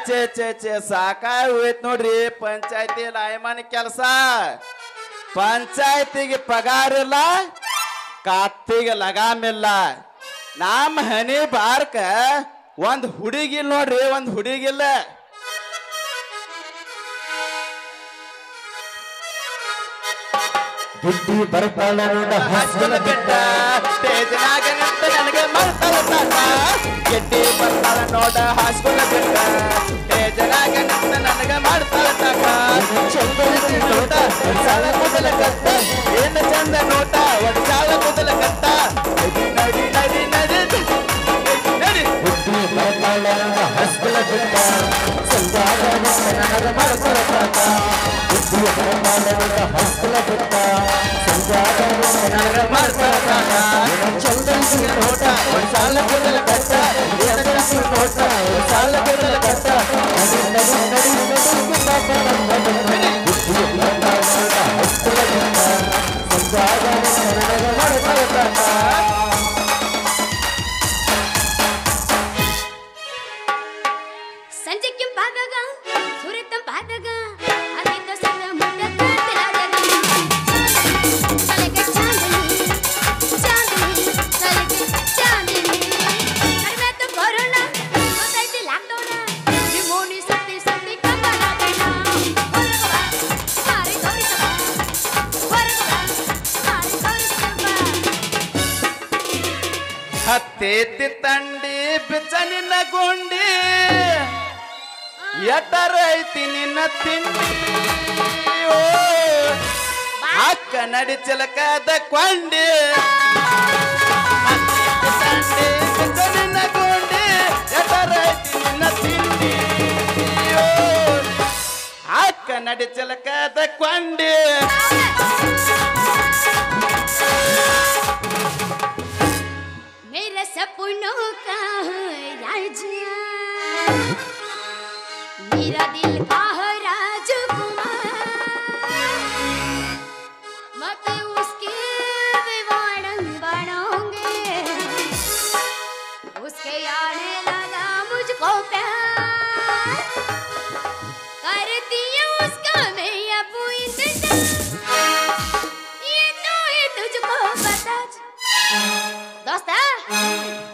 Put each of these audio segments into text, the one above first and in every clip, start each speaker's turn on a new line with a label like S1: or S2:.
S1: ಛೇ ಸಾಕಾಗಿ ಹೋಯ್ತು ನೋಡ್ರಿ ಪಂಚಾಯತಿ ಲಾಯಮಾನ ಕೆಲಸ. ಪಂಚಾಯತಿಗೆ ಪಗಾರ ಇಲ್ಲ, ಕಾತಿಗೆ ಲಗಾಮಿಲ್ಲ. ನಮ್ಮ ಹನಿ ಬಾರ್ಕ ಒಂದ್ ಹುಡುಗಿಲ್ ನೋಡ್ರಿ, ಒಂದ್ ಹುಡುಗಿಲ್ಲ.
S2: ಬುದ್ಧಿ ಬರ್ತಾಳ ನೋಡ
S1: ಹಾಸ್ಕುಲ ಬೆಟ್ಟ ತೇಜನಾಗ ನಿಂತ ನನಗೆ ಮಾಡ್ತಾಳ ತಾಟ. ಗೆಡ್ಡಿ ಬರ್ತಾಳ ನೋಡ ಹಾಸ್ಕುಲ ಬೆಟ್ಟ ತೇಜನಾಗ ನಿಂತ ನನಗೆ ಮಾಡ್ತಾಳ ತಾಟ. ಚಂದ ನೋಟ ಸಾಲ ಕೂದಲ ಕಟ್ಟ, ಏನು ಚಂದ ನೋಟ ಒಡ್ಚಾಳ ಕೂದಲ ಕಟ್ಟ. ನಡಿ ನಡಿ ನಡಿ ನಡಿ ನಡಿ.
S2: ಬುದ್ಧಿ ಬರ್ತಾಳ ನೋಡ ಹಾಸ್ಕುಲ ಬೆಟ್ಟ ಸಂಜಾಗ ನನಗ ಮಾಡ್ತಾಳ ತಾಟ. ಬುದ್ಧಿ ಬರ್ತಾಳ ನೋಡ ಹಾಸ್ಕುಲ ಬೆಟ್ಟ ಸಂಜಾಗ ನನಗ ಮಾಡ್ತಾಳ ತಾಟ.
S1: ಚಂದ ನೋಟ ಒಡ್ಚಾಳ ಕೂದಲ ಕಟ್ಟ, ಏನು ಚಂದ ನೋಟ ಒಡ್ಚಾಳ ಕೂದಲ ಕಟ್ಟ.
S2: ನಡಿ ನಡಿ ನಡಿ ನಡಿ ಬುದ್ಧಿ ಬರ್ತಾಳ ನೋಡ ಹಾಸ್ಕುಲ ಬೆಟ್ಟ ಸಂಜಾಗ ನನಗ ಮಾಡ್ತಾಳ ತಾಟ.
S3: ಸಂಜೆ ಕೆಂಪಾದಾಗ ಸೂರ್ಯ ತಂಪಾದಾಗ ಅಲ್ಲಿಂದ ಸಂಗ ಮುಟ್ಟದ ತೆಲಾದಾಗ ತಲೆಗೆ ಚಾಂದಿನಿ ಚಾಂದಿನಿ ತಲೆಗೆ ಚಾಂದಿನಿ. ಕಡಿಮೆತ ಕೊರೋನಾ ಗೊತ್ತೈತಿ ಲಾಕ್ಡೌನ ನಿಮೋನಿ ಸತ್ತಿ ಸತ್ತಿ ಕಂಬಲಾಗಣ. ಹೊರಗವ ಮಾರಿ ತೋರಿಸವ ಹೊರಗವ ಮಾರಿ ತೋರಿಸವ.
S1: ಹತ್ತೇತಿ ತಂಡಿ ಬಿಚ್ಚ ನಿನ್ನ ಗುಂಡಿ, ಎಟ್ಟರ ಐತಿ ನಿನ್ನ ತಿಂಡಿ. ಓ ಅಕ್ಕ ನಡಿ ಚಿಲಕದ ಕೊಂಡಿ. ಹತ್ತೇತಿ ತಂಡಿ ಬಿಚ್ಚ ನಿನ್ನ ಗುಂಡಿ, ಎಟ್ಟರ ಐತಿ ನಿನ್ನ ತಿಂಡಿ. ಓ ಅಕ್ಕ ನಡಿ ಚಿಲಕದ ಕೊಂಡಿ.
S3: मेरे सपनों का है राजा, मेरा दिल का है राजकुमार. मैं उसके विवादन बनूंगी, उसके आने लगा मुझको प्यार. करती हूँ उसका मैं अब इंतजार, ये तो है तुझको बता. दोस्त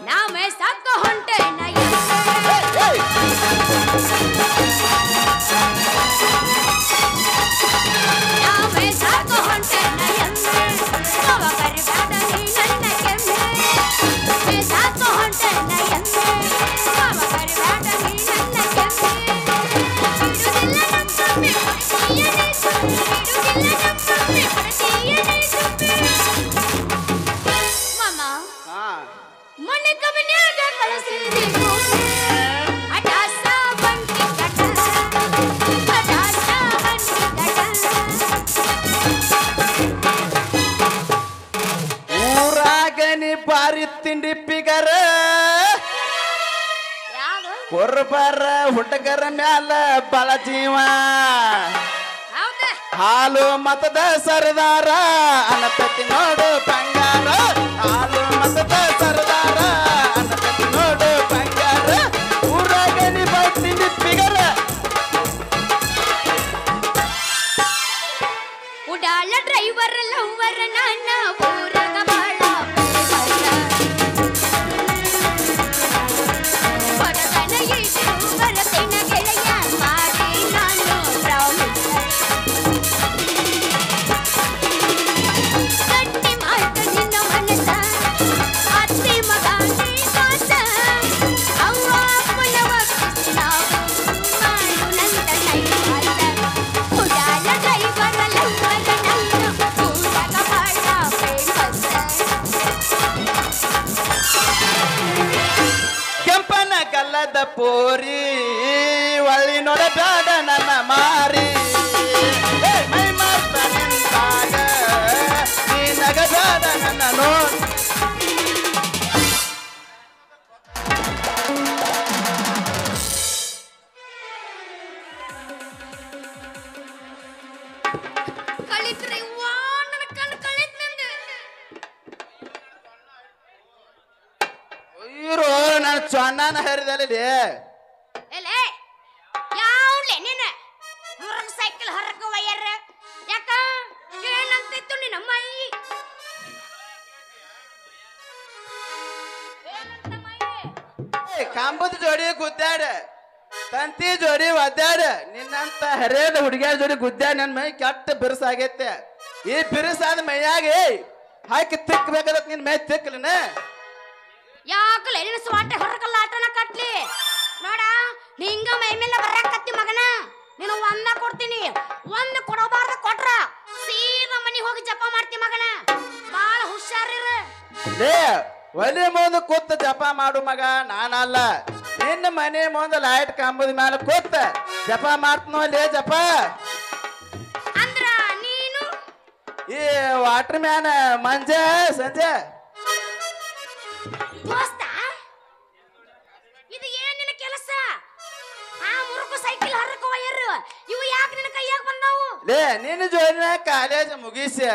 S3: ना मैं सबको ಹೊಂಟೆ ನಯ ನಾ मैं सबको ಹೊಂಟೆ ನಯ ಕವ ಕರಿಬೇಡ ನೀ ನನ್ನ ಕೆಮ್ಮೆ. मैं सबको ಹೊಂಟೆ ನಯ ಕವ ಕರಿಬೇಡ ನೀ ನನ್ನ ಕೆಮ್ಮೆ. ಬಿಡುದಿಲ್ಲ ನಮ್ಮಮ್ಮೆ ಕೊಡ್ತೀಯನೇ ಸುಮ್ಮೆ, ಬಿಡುದಿಲ್ಲ ನಮ್ಮಮ್ಮೆ ಕೊಡ್ತೀಯನೇ ಸುಮ್ಮೆ. मन कबन्याಗ ಕಳಿಸಿದೆ ಅಟಾಸ ಬಂಟಿ ಕಟ ಅಟಾಸ ಬಂಟಿ ಕಟ.
S1: ಊರಾಗ ನೀ ಬಾರಿ ತಿಂಡಿ ಪಿಗರ,
S3: ಯಾವುದು
S1: ಕೊರ್ಬರ ಹುಡುಗರ ಮ್ಯಾಲ ಬಳ ಜೀವ.
S3: ಹೌದಾ
S1: ಹಾಲು ಮತದ ಸರದಾರ ಅನತತಿ ನೋಡು ಬಂಗಾರ. ಹಾಲು ಮತದ ಸರದಾರ ಅನತತಿ ನೋಡು ಬಂಗಾರ. ಊರಾಗ ನೀ ಬರ್ತೀನಿ ಪಿಗರ.
S3: ಉಡಾಲ ಡ್ರೈವರ್ ಲವ್ವರ್ ನನ್ನ ಊರಾಗ ಬಾಳ ಬರತನ ಇಟ್ಟು ಬರತನ ಗೆಳೆಯ ಮಾಡಿ ನಾನು ಪ್ರಾಮಿಸ್. ಗಟ್ಟಿ ಮಾಡ್ತ ನಿನ್ನ ಮನಸ ಅತ್ತಿ ಮಗ ನೀ ಕಾಸ. ಅವ್ವ ಅಪ್ಪನ ಒಪ್ಪಿಸಿ ನಾವು ಮಾಡು ನಂತ ನೈವಾಸ. ಉಡಾಲ ಡ್ರೈವರ್ ಲವ್ವರ್ ನನ್ನ ಊರಾಗ ಬಾಳ ಫೇಮಸ್.
S1: ಕೆಂಪನ ಗಲ್ಲದ ಪೋರಿ ಒಳ್ಳಿ ನೋಡಬೇಡ ನನ್ನ ಮಾರಿ. ಏ ಮೈ ಮಾರ್ತ ನಿಂತಾಗ ನೀ ನಗಬೇಡ ನನ್ನ ನೋಡಿ.
S3: ಕಳಿತ್ರಿ ವಾ ನನ್ನ ಕಣ್ಣು ಕಳಿತ್ ನಂಗೆ.
S1: ಇರೋ ನನ್ನ ಚೊಣ್ಣನ ಹರಿದಲ್ಲಿ
S3: ಎಲೆ ಸೈಕಲ್ ಹರಕ ವೈಯರ್ ಯಾಕ ಏನಂತಿತ್ತು ನಿನ್ನ ಮೈ
S1: ಕಾಂಬದ ಜೋಡಿ ಗುದ್ದಾಡ ತಂತಿ ಜೋಡಿ ಒದ್ದಾಡ ನಿನ್ನಂತ ಹರಿಯದ ಹುಡುಗಿಯರ ಜೋಡಿ ಗುದ್ದಾಡ ನನ್ನ ಮೈ ಕೆಟ್ಟ ಬಿರುಸಾಗೈತೆ ಈ ಬಿರುಸಾದ ಮೈಯಾಗಿ ಹಾಕಿ ತಿಕ್ಕಬೇಕಾದ ನಿನ್ ಮೈ ತಿಕ್ಕಲನ
S3: ಯಾಕಲೆ ನಿನ್ನ ಸ್ವಾಟೆ ಹೊರಕಲ್ಲ ಆಟನ ಕಟ್ಲಿ ನೋಡ ನಿಂಗ ಮೈ ಮೇಲೆ ಬರಕತ್ತಿ ಮಗನ ನೀನು ಒಂದ ಕೊಡ್ತೀನಿ ಒಂದ್ ಕೊಡಬಾರ್ದ ಕೊಟ್ರ ಸೀದಾ ಮನಿ ಹೋಗಿ ಜಪ ಮಾಡ್ತಿ ಮಗನ ಬಾಳ ಹುಷಾರಿರ
S1: ಲೇ ಒಲಿ ಮುಂದೆ ಕೂತ ಜಪ ಮಾಡು ಮಗ ನಾನಲ್ಲ ನಿನ್ನ ಮನೆ ಮುಂದೆ ಲೈಟ್ ಕಂಬದ ಮೇಲೆ ಕೂತ ಜಪ ಮಾಡ್ತನೋ ಲೇ ಜಪ
S3: ಅಂದ್ರ ನೀನು
S1: ಈ ವಾಟರ್ ಮ್ಯಾನ್ ಮಂಜೆ ಸಂಜೆ
S3: ದೋಸ್ತ ಇದು ಏನ್ ನಿನ್ನ ಕೆಲಸ ಆ ಮುರುಕು ಸೈಕಲ್ ಹರಕ ವೈಯರ್ ಇವು ಯಾಕೆ ನಿನ್ನ ಕೈಯಾಗ ಬಂದಾವು
S1: ಲೇ ನಿನ್ನ ಜೋಡಿನ ಕಾಲೇಜ್ ಮುಗಿಸಿ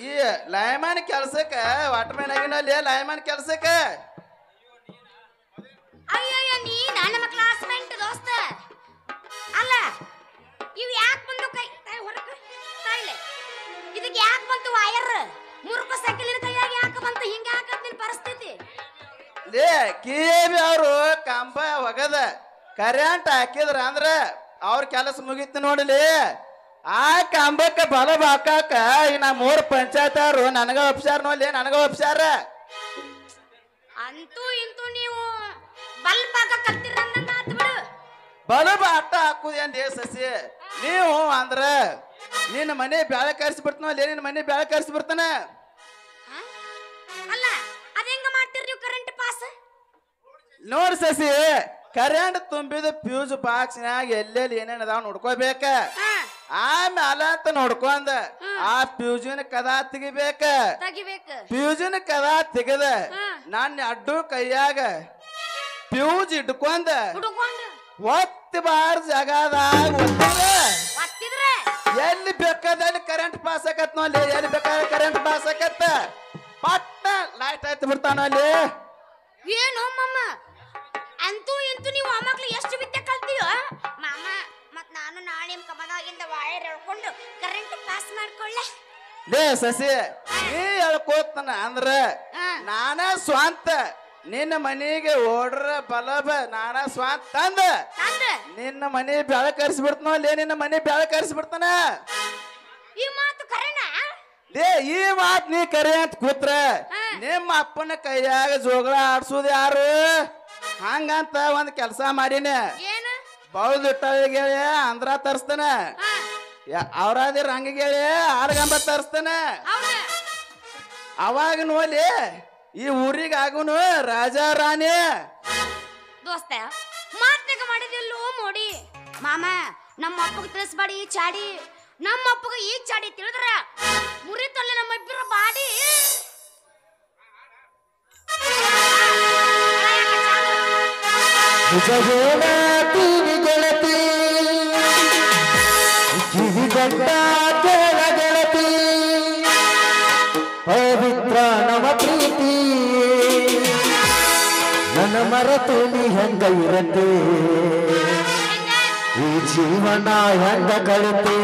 S1: ಈ ಲೈಮನ್ ಕೆಲ್ಸಕ್ಕ ವಾಟರ್ ಮ್ಯಾನ್ ಆಗಿನಲ್ಲಿ ಲೈಮನ್ ಕೆಲ್ಸಕ್ಕ
S3: ಅಯ್ಯಯ್ಯ ನೀ ನನ್ನ ಕ್ಲಾಸ್ಮೇಟ್ ದೋಸ್ತ ಅಲ್ಲ ಇವು ಯಾಕೆ ಬಂದು ಕೈ ಹೊರಕ ತಾಯಿಲೆ ಇದಕ್ಕೆ ಯಾಕೆ ಬಂತು ವೈಯರ್ ಮುರುಕು ಸೈಕಲಿನ ಕೈಯಾಗ ಯಾಕೆ ಬಂತು ಹಿಂಗ ಯಾಕತ್ ನಿನ್ ಪರಿಸ್ಥಿತಿ
S1: ಲೇ ಕಿಬಿ ಅವರು ಕಂಬ ಒಗದ ಕರೆಂಟ್ ಹಾಕಿದ್ರ ಅಂದ್ರ ಅವ್ರ ಕೆಲಸ ಮುಗಿತು ನೋಡಲಿ ಆ ಕಂಬಕ್ಕ ಬಲ ಬಾಕಾಕ ಈ ನಾ 3 ಪಂಚಾಯತ್ ಅವರು ನನಗ ಒಪ್ಸ್ಯಾರ ನೋಡ್ಲಿ ನನಗ ಒಪ್ಸ್ಯಾರ
S3: ಅಂತೂ ಇಂತೂ ನೀವು ಬಲ್ಬ್ ಹಾಕ ಕಲ್ತಿರಂದ ಮಾತು ಬಿಡು
S1: ಬಲಬ ಅಟ್ಟ ಹಾಕುದೇನ್ ಸಸಿ ನೀವು ಅಂದ್ರ ನಿನ್ನ ಮನೆ ಬ್ಯಾಳೆ ಕರ್ಸಿಬಿಡ್ತಾನ ಅಲ್ಲಿ ನಿನ್ನ ಮನೆ ಬ್ಯಾಳೆ ಕರ್ಸಿಬಿಡ್ತಾನ
S3: ಅಲ್ಲ ಅದೇಂಗ ಮಾಡ್ತೀರಿ ನೀವು ಕರೆಂಟ್ ಪಾಸ್
S1: ನೋಡ್ ಸಸಿ ಕರೆಂಟ್ ತುಂಬಿದ ಫ್ಯೂಸ್ ಬಾಕ್ಸ್ನ್ಯಾಗ ಎಲ್ಲೆಲ್ಲಿ ಏನೇನ್ ಅದಾವ ನೋಡ್ಕೋಬೇಕ ಆಮೇಲೆ ಅಂತ ನೋಡ್ಕೊಂಡ ಆ ಫ್ಯೂಜಿನ ಕದ ತೆಗಿಬೇಕ
S3: ತೆಗಿಬೇಕು
S1: ಫ್ಯೂಜಿನ ಕದ ತೆಗದ ನನ್ನ ಅಡ್ಡು ಕೈಯಾಗ ಫ್ಯೂಜ್ ಇಟ್ಕೊಂಡ
S3: ಹುಡುಕೊಂಡು
S1: ಒತ್ತಿ ಬಾರ್ ಜಾಗದಾಗ
S3: ಒತ್ತಿದ್ರೆ
S1: ಎಲ್ಲಿ ಬೇಕಾದಲ್ಲಿ ಕರೆಂಟ್ ಪಾಸ್ ಆಕತ್ ನೋಡಿ ಎಲ್ಲಿ ಬೇಕಾದ್ರೆ ಕರೆಂಟ್ ಪಾಸ್ ಆಕತ್ತ ಪಟ್ಟ ಲೈಟ್ ಆಯ್ತು ಬಿಡ್ತಾನ ಅಲ್ಲಿ
S3: ಏನು ಮಮ್ಮ ಅಂತೂ ಇಂತೂ ನೀವು ಆ ಮಕ್ಳು ಎಷ್ಟು ವಿದ್ಯೆ ಕಲ್ತೀಯೋ ಮಾಮ ಮತ್ ನಾನು ನಾಳೆ ಕಮದಾಗಿಂದ ವಾಯರ್ ಎಳ್ಕೊಂಡು ಕರೆಂಟ್ ಪಾಸ್ ಮಾಡ್ಕೊಳ್ಳೆ
S1: ಲೇ ಸಸಿ ನೀ ಹೇಳ್ಕೋತನ ಅಂದ್ರ ನಾನ ಸ್ವಂತ ನಿನ್ನ ಮನೆಗೆ ಓಡ್ರ ಬಲಬ ನಾನ ಸ್ವಂತ ತಂದ ನಿನ್ನ ಮನೆ ಬೆಳ ಕರ್ಸಿಬಿಡ್ತಾನ ಲೇ ನಿನ್ನ ಮನೆ ಬೆಳ ಕರ್ಸಿಬಿಡ್ತಾನ
S3: ಈ ಮಾತು ಕರೆನಾ
S1: ಲೇ ಈ ಮಾತ್ ನೀ ಕರೆ ಅಂತ ಕೂತ್ರ ನಿಮ್ಮ ಅಪ್ಪನ ಕೈಯಾಗ ಜೋಗಳ ಆಡ್ಸೋದು ಯಾರು ಹಂಗಂತ ಒಂದ್ ಕೆಲಸ ಮಾಡೀನಿ
S3: ಏನು
S1: ಬೌದಿಟ್ಟಳಿಗೆ ಅಂದ್ರ ತರ್ಸ್ತಾನ ಅವ್ರಾದಿರ ಹಂಗಿಗೆ ಆರ್ಗಂಬ ತರ್ಸ್ತಾನ ಅವಾಗ ನೋಡಿ ಈ ಊರಿಗೆ ಆಗುನು ರಾಜ ರಾಣಿ
S3: ದೋಸ್ತ ಮಾತ್ನಾಗ ಮಾಡಿದಿಲ್ಲೋ ಮೋಡಿ ಮಾಮ ನಮ್ಮ ಅಪ್ಪಗೆ ತಿಳಿಸ್ಬೇಡಿ ಈ ಚಾಡಿ ನಮ್ಮ ಅಪ್ಪಗೆ ಈ ಚಾಡಿ ತಿಳಿದ್ರ ಮುರಿತಲ್ಲ ನಮ್ಮ ಇಬ್ಬರ ಬಾಡಿ
S2: ನಿಜವೇನ ಟಿವಿ ಗೆಳತಿ ಕಿವಿಗಂಡ ಕೇಳ ಗೆಳತಿ ಪವಿತ್ರ ನವ ಪ್ರೀತಿ ನನ್ನ ಮರೆತು ನೀ ಹೆಂಗ ಇರತ್ತೆ ಈ ಜೀವನ ಹೆಂಗ ಕಳಿತೆ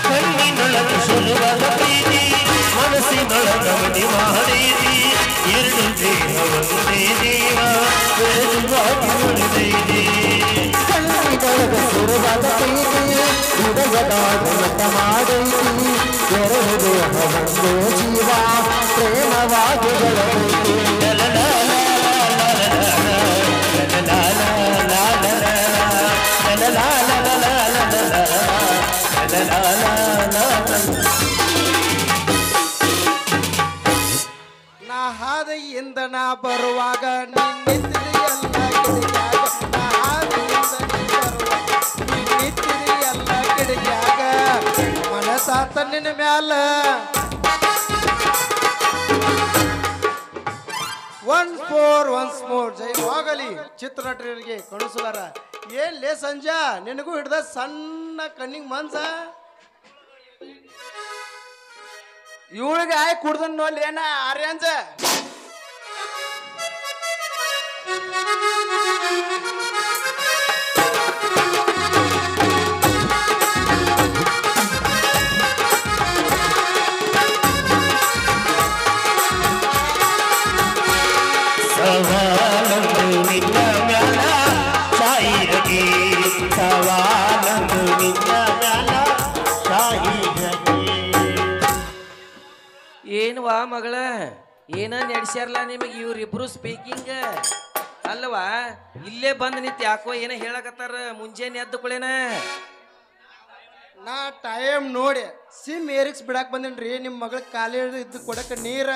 S2: ಕಣ್ಣಿನೊಳಗೆ ಸುರಿವ ಗಣಿತ ಮಾಡೈತಿ ಎರಡು ದೇಹ ಒಂದು ಜೀವ ಪ್ರೇಮವಾಗಿ ಬೆಳೆದೈತಿ
S1: ನಾ ಹಾದಿಯಿಂದ ನಾ ಬರುವಾಗ ನಿನ್ನಿದ್ರಿ ಎಲ್ಲ ಕಿಡಿಗ್ಯಾಗ ನಾ ಹಾದಿಯಿಂದ ನೀ ಬರುವಾಗ ನಿನ್ನಿದ್ರಿ ಎಲ್ಲ ಕಿಡಿಗ್ಯಾಗ ಮನಸಾತ ನಿನ್ನ ಮ್ಯಾಲ ಒನ್ಸ್ ಮೋರ್ ಜೈ ಹೋಗಲಿ ಚಿತ್ರನಟರಿಗೆ ಕಳಿಸುವಾರ ಏನ್ ಲೇ ಸಂಜಾ ನಿನಗೂ ಹಿಡ್ದ ಸಣ್ಣ ಕಣ್ಣಿಗೆ ಮನ್ಸ ಇವಳಿಗೆ ಆಯ್ ಕುಡ್ದನ್ ನೋಡ್ಲಿ ಏನ ಆರ್ಯಾಂಜ
S2: ಸವಾಲಂದು ನಿನ್ನ ಮ್ಯಾಲ ಶಾಹಿರಗಿ ಸವಾಲಂದು ನಿನ್ನ ಮ್ಯಾಲ ಶಾಹಿರಗಿ
S4: ಏನ್ವಾ ಮಗಳ ಏನ ನಡೆಸ್ಯಾರಲ್ಲ ನಿಮಗೆ ಇವ್ರಿಬ್ರು ಸ್ಪೀಕಿಂಗ್ ಅಲ್ವಾ ಇಲ್ಲೇ ಬಂದ್ ನಿಂತ ಯಾಕೋ ಏನ ಹೇಳಕತ್ತಾರ ಮುಂಜಾನೆ ಎದ್ದು ಕುಳೇನ
S1: ನಾ ಟೈಮ್ ನೋಡಿ ಸಿಮ್ ಏರಿಕ್ಸ್ ಬಿಡಾಕ್ ಬಂದೇನ್ರಿ ನಿಮ್ ಮಗಳ ಕಾಲೇಜ್ ಇದ್ದು ಕೊಡಕ ನೀರ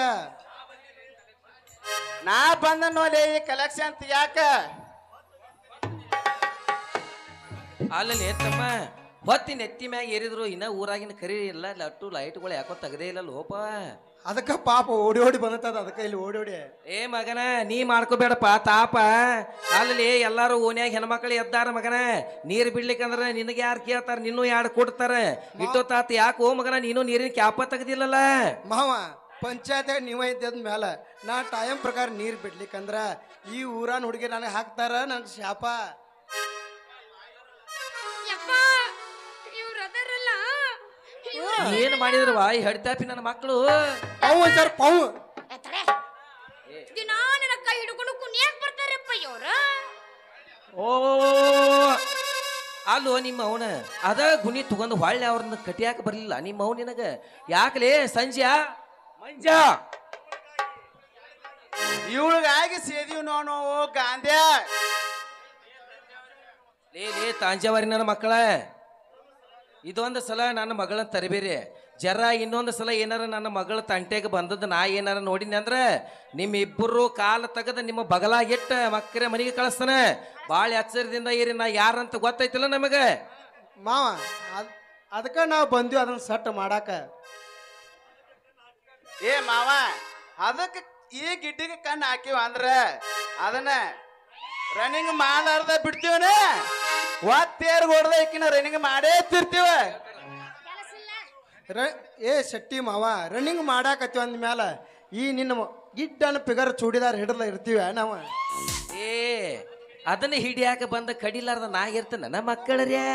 S1: ನಾ ಬಂದ ನೋಡಿ ಈ ಕಲೆಕ್ಷನ್ ಯಾಕ
S4: ಅಲ್ಲಲ್ಲಿ ತಮ್ಮ ಹೊತ್ತಿನ ಎತ್ತಿ ಮ್ಯಾಗ ಏರಿದ್ರು ಇನ್ನ ಊರಾಗಿನ ಕರಿ ಇಲ್ಲ ಲಟ್ಟು ಲೈಟ್ಗಳು ಯಾಕೋ ತೆಗದೇ ಇಲ್ಲ ಲೋಪ
S1: ಅದಕ್ಕ ಪಾಪ ಓಡಿ ಓಡಿ ಬಂದದ ಅದಕ್ಕ ಇಲ್ಲಿ ಓಡಿ ಓಡಿ
S4: ಏ ಮಗನ ನೀ ಮಾಡ್ಕೋಬೇಡಪ್ಪ ತಾಪ ಅಲ್ಲಿ ಎಲ್ಲಾರು ಓನ್ಯಾಗ ಹೆಣ್ಮಕ್ಳು ಎದ್ದಾರ ಮಗನ ನೀರ್ ಬಿಡ್ಲಿಕ್ಕಂದ್ರ ನಿನಗೆ ಯಾರು ಕೇಳ್ತಾರ ನಿನ್ನೂ ಯಾರು ಕೊಡ್ತಾರ ಇಟ್ಟು ತಾತ ಯಾಕೆ ಓ ಮಗನ ನೀನು ನೀರಿನ ಕ್ಯಾಪ ತೆಗ್ದಿಲ್ಲಲ್ಲ
S1: ಮಾವ ಪಂಚಾಯತ್ ನೀವ ಇದ್ದದ ಮ್ಯಾಲ ನಾ ಟೈಮ್ ಪ್ರಕಾರ ನೀರ್ ಬಿಡ್ಲಿಕ್ಕಂದ್ರ ಈ ಊರಾನ್ ಹುಡುಗಿ ನನಗೆ ಹಾಕ್ತಾರ ನಂಗೆ ಶಾಪ
S4: ಏನ್ ಮಾಡಿದ್ರವಾ ಈ ಹಡ್ತಾಪಿ ನನ್ನ ಮಕ್ಕಳು
S1: ಪವ್ ಸರ್ ಪವ್
S3: ದಿನಾ ನನ್ನ ಕೈ ಹಿಡ್ಕೊಂಡು ಕುಣಿಯಾಕ್ ಬರ್ತಾರಪ್ಪ ಇವ್ರ
S4: ಓ ಅಲ್ಲೋ ನಿಮ್ಮ ಅವನ ಅದ ಗುಣಿ ತಗೊಂಡು ಹೊಳ್ಳಿ ಅವ್ರನ್ನ ಕಟಿಯಾಕ ಬರ್ಲಿಲ್ಲ ನಿಮ್ಮ ಅವ್ ನಿನಗ ಯಾಕಲೇ ಸಂಜ್ಯಾ ಮಂಜಾ
S1: ಇವಳಿಗಾಗಿ ಸೇದೀವ್ ನಾವು ಗಾಂಧ್ಯ
S4: ಲೇ ತಾಂಜಾವರಿ ನನ್ನ ಮಕ್ಕಳ ಇದೊಂದು ಸಲ ನನ್ನ ಮಗಳನ್ನ ತರಬೇರಿ ಜರ ಇನ್ನೊಂದು ಸಲ ಏನಾರ ನನ್ನ ಮಗಳ ತಂಟೆಗೆ ಬಂದದ್ದು ನಾ ಏನಾರ ನೋಡಿನಿ ಅಂದ್ರೆ ನಿಮ್ಮಿಬ್ಬರು ಕಾಲ ತೆಗೆದ ನಿಮ್ಮ ಬಗಲಾಗಿಟ್ಟ ಮಕ್ಕಳ ಮನೆಗೆ ಕಳಿಸ್ತಾನೆ ಭಾಳ ಎಚ್ಚರದಿಂದ ಇರಿ ನಾ ಯಾರಂತ ಗೊತ್ತೈತಿಲ್ಲ ನಮಗೆ
S1: ಮಾವ ಅದಕ್ಕ ನಾವು ಬಂದ್ವಿ ಅದನ್ನ ಸಟ್ ಮಾಡಾಕ ಏ ಮಾವ ಅದಕ್ಕೆ ಈ ಗಿಡ್ಡಿಗೆ ಕಣ್ಣು ಹಾಕಿವ ಅಂದ್ರ ಅದನ್ನ ರನ್ನಿಂಗ್ ಮಾಡಾರ್ದ ಬಿಡ್ತೀವನ ಒತ್ತೇರ್ ಹೊಡ್ದ ಈಕಿನ ರನ್ನಿಂಗ್ ಮಾಡೇ ತಿರ್ತೀವ ಏ ಶೆಟ್ಟಿ ಮಾವ ರನ್ನಿಂಗ್ ಮಾಡಾಕತ್ತೀವ ಅಂದ್ಮ್ಯಾಲ ಈ ನಿನ್ನ ಗಿಡ್ಡನ ಪಿಗರ್ ಚೂಡಿದಾರ ಹಿಡ್ದ ಇರ್ತೀವ ನಾವು
S4: ಏ ಅದನ್ನ ಹಿಡಿಯಾಕ ಬಂದ ಕಡಿಲಾರ್ದ ನಾ ಇರ್ತೇನೆ ನನ್ನ ಮಕ್ಕಳರ್ಯಾ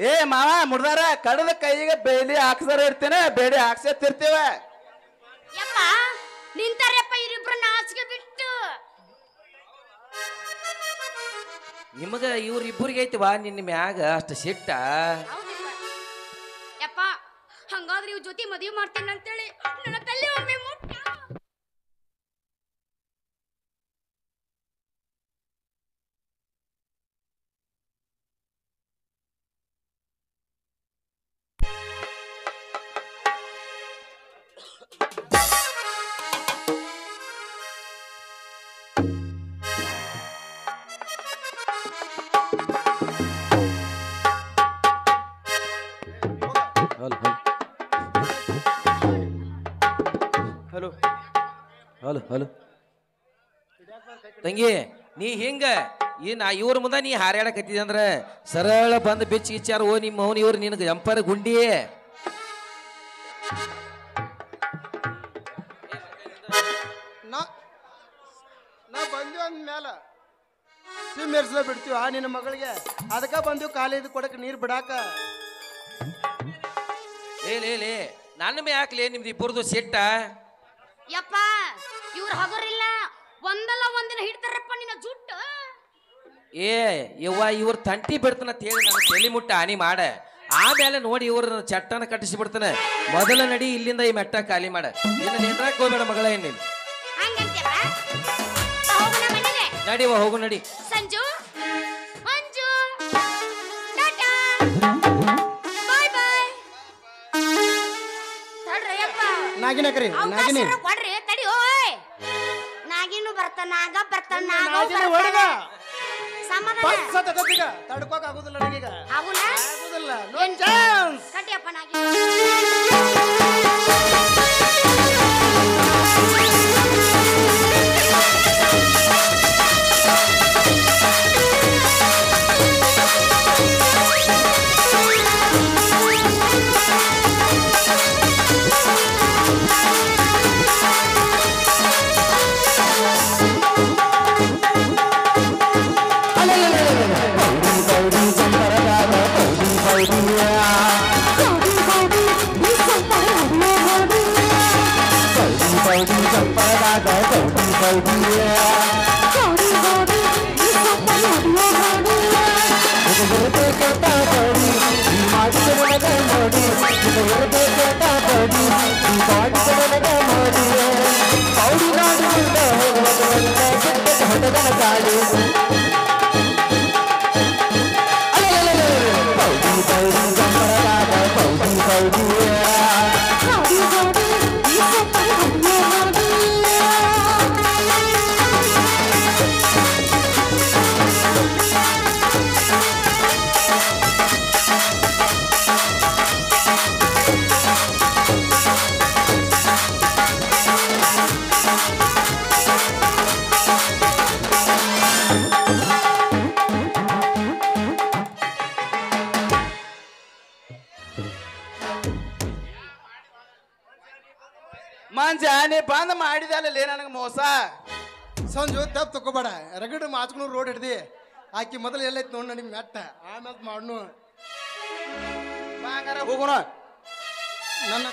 S1: ಏ ಮಾವ ಮುಡ್ದಾರ ಕಡದ ಕೈಗೆ ಬೇಲಿ ಹಾಕ್ಸಾರ ಇರ್ತೇನೆ ಬೇಡಿ ಹಾಕ್ಸತ್ತಿರ್ತೀವ
S3: ಯಪ್ಪ ನಿಂತಾರಪ್ಪ ಇವ್ರಿಬ್ರು ನಾಚಿಕೆ ಬಿಟ್ಟು
S4: ನಿಮಗ ಇವ್ರಿಬ್ಬರಿಗೆ ಐತಿವಾ ನಿನ್ನ ಮ್ಯಾಗ ಅಷ್ಟು ಸಿಟ್ಟ
S3: ಹೌದಿಲ್ಲ ಯಪ್ಪ ಹಂಗಾದ್ರೆ ಇವ್ ಜೊತೆ ಮದುವೆ ಮಾಡ್ತೀನಿ ಅಂತೇಳಿ ನನ್ನ ತಲೆ ಒಮ್ಮೆ ಮುಟ್ಟ
S1: ಹಲೋ
S4: ಹಲೋ ಹಲೋ ತಂಗಿ ನೀ ಹಿಂಗ ಇವ್ರ ಮುಂದೆ ನೀ ಹಾರ್ಯಾಡಕತ್ತಿದ ಅಂದ್ರ ಸರಳ ಬಂದು ಬೆಚ್ಚ ಇಚ್ಚಾರ ಓ ನಿಮ್ಮ ಮೌನ ಇವ್ರು ನಿನಗೆ ಜಂಪರ್ ಗುಂಡಿ
S1: ನಾ ಬಂದ್ವಿ ಅಂದ್ಮ್ಯಾಲ ಸಿಮ್ ಏರ್ಸ್ಲ ಬಿಡ್ತೀವ ನಿನ್ನ ಮಗಳಿಗೆ ಅದಕ್ಕ ಬಂದ್ವಿ ಕಾಲೇಜ್ ಕೊಡಕ್ ನೀರ್ ಬಿಡಾಕ
S4: ಲೇ ನನ್ನ ಮ್ಯಾಕ್ಲೇ ನಿಮ್ದು ಇಬ್ಬರದು ಸಿಟ್ಟ
S3: ಯಪ್ಪ ಇವ್ರು ಹಗರಿಲ್ಲ ಒಂದಲ್ಲ ಒಂದಿನ ಹಿಡ್ತಾರಪ್ಪ ನಿನ್ನ ಜುಟ್ಟು
S4: ಏ ಯವ್ವ ಇವ್ರ ತಂಟಿ ಬಿಡ್ತಾನ ಹೇಳಿ ನನ್ನ ತಲೆ ಮುಟ್ಟ ಹಾನಿ ಮಾಡ ಆಮೇಲೆ ನೋಡಿ ಇವ್ರ ಚಟ್ಟನ ಕಟ್ಟಿಸಿ ಬಿಡ್ತಾನೆ. ಮೊದಲ ನಡಿ ಇಲ್ಲಿಂದ ಈ ಮೆಟ್ಟ ಖಾಲಿ ಮಾಡ. ಇನ್ನು ನಿಂದ್ರಾಕ್ ಹೋಗ್ಬೇಡ ಮಗಳ ಏನಿಲ್ಲ. ನಡಿವ ಹೋಗು ನಡಿ.
S3: ಸಂಜು ಮಂಜು ಟಾಟಾ ಬೈ ಬೈ. ತಡ್ರಯ್ಯಪ್ಪ
S2: ನಾಗಿನ ಕರಿ ನಾಗಿನಿ
S3: ಕೊಡ್ರಿ ತಡಿ. ಓಯ್ ನಾಗಿನು ಬರ್ತಾನ ನಾಗ ಬರ್ತಾನ ನಾಗ
S2: ನಾಗಿನ ಹೊಡೆದ
S3: ಸಮಾಧಾನ
S2: ಸತತತಿಗ ತಡ್ಕೋಕ ಆಗುದಿಲ್ಲ ನನಗೀಗ.
S3: ಆಗುದಿಲ್ಲ
S2: ನೋ ಚಾನ್ಸ್.
S3: ಕಟ್ಟಿಯಪ್ಪ ನಾಗಿ.
S1: ಮಂಜಾನೆ ಬಂದ್ ಮಾಡಿದಲ್ಲ ನನಗೆ ಮೋಸ.
S2: ಸಂಜು ತಪ್ಪು ತಗೋಬೇಡ. ರಗಡ್ ಮಾಚ್ಕೊಂಡು ರೋಡ್ ಹಿಡ್ದಿ ಆಕಿ ಮೊದಲು ಎಲ್ಲೈತಿ ನೋಡ್ ನಡಿ ಮೆಟ್ಟ ಆಮೇಲೆ ಮಾಡ್ನು
S1: ಹಂಗಾರ ಹೋಗೋಣ.
S2: ನನ್ನ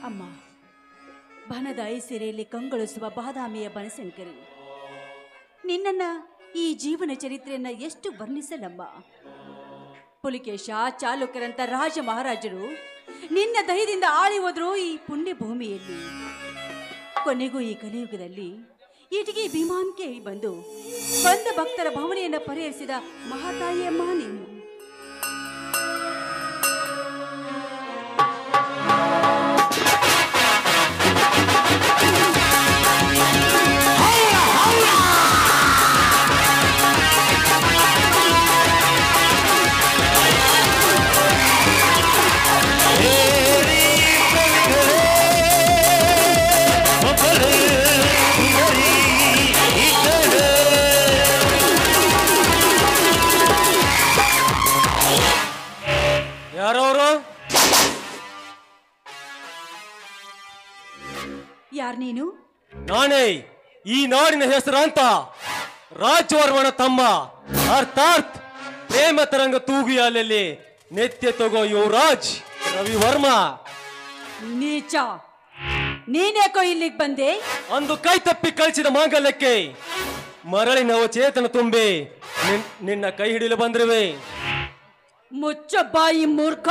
S5: ಅಮ್ಮ, ಬನದ ಐಸಿರೆಯಲ್ಲಿ ಕಂಗೊಳಿಸುವ ಬಾದಾಮಿಯ ಬನಶಂಕರಿ, ನಿನ್ನನ್ನ ಈ ಜೀವನ ಚರಿತ್ರೆಯನ್ನ ಎಷ್ಟು ವರ್ಣಿಸಲಮ್ಮ. ಪುಲಿಕೇಶ, ಚಾಲುಕ್ಯರಂತ ರಾಜ ಮಹಾರಾಜರು ನಿನ್ನ ದಯದಿಂದ ಆಳಿ ಹೋದ್ರು ಈ ಪುಣ್ಯ ಭೂಮಿಯಲ್ಲಿ. ಕೊನೆಗೂ ಈ ಕಲಿಯುಗದಲ್ಲಿ ಇಟಿಗೆ ಭೀಮಾಂಕೆ ಬಂದು ಬಂದ ಭಕ್ತರ ಭಾವನೆಯನ್ನು ಪರಿಹರಿಸಿದ ಮಹಾತಾಯಿಯಮ್ಮ ನೀನು. ಯಾರು ನೀನು?
S6: ನಾನೇ ಈ ನಾಡಿನ ಹೆಸರಾಂತ ರಾಜವರ್ಮನ ತಮ್ಮ, ಅರ್ಥಾತ್ ಪ್ರೇಮ ತರಂಗ ತೂಗುಯಾಲಲ್ಲಿ ನಿತ್ಯ ತಗೋ ಯುವರಾಜ್ ರವಿವರ್ಮ.
S5: ನೀಚ, ನೀನ್ಯಾಕೋ ಇಲ್ಲಿಗೆ ಬಂದೆ?
S6: ಅಂದು ಕೈ ತಪ್ಪಿ ಕಳಿಸಿದ ಮಾಂಗಲ್ಯಕ್ಕೆ ಮರಳಿ ನಾವು ಚೇತನ ತುಂಬಿ ನಿನ್ನ ಕೈ ಹಿಡಿಯಲು ಬಂದಿರುವೆ.
S5: ಮುಚ್ಚ ಬಾಯಿ ಮೂರ್ಖ,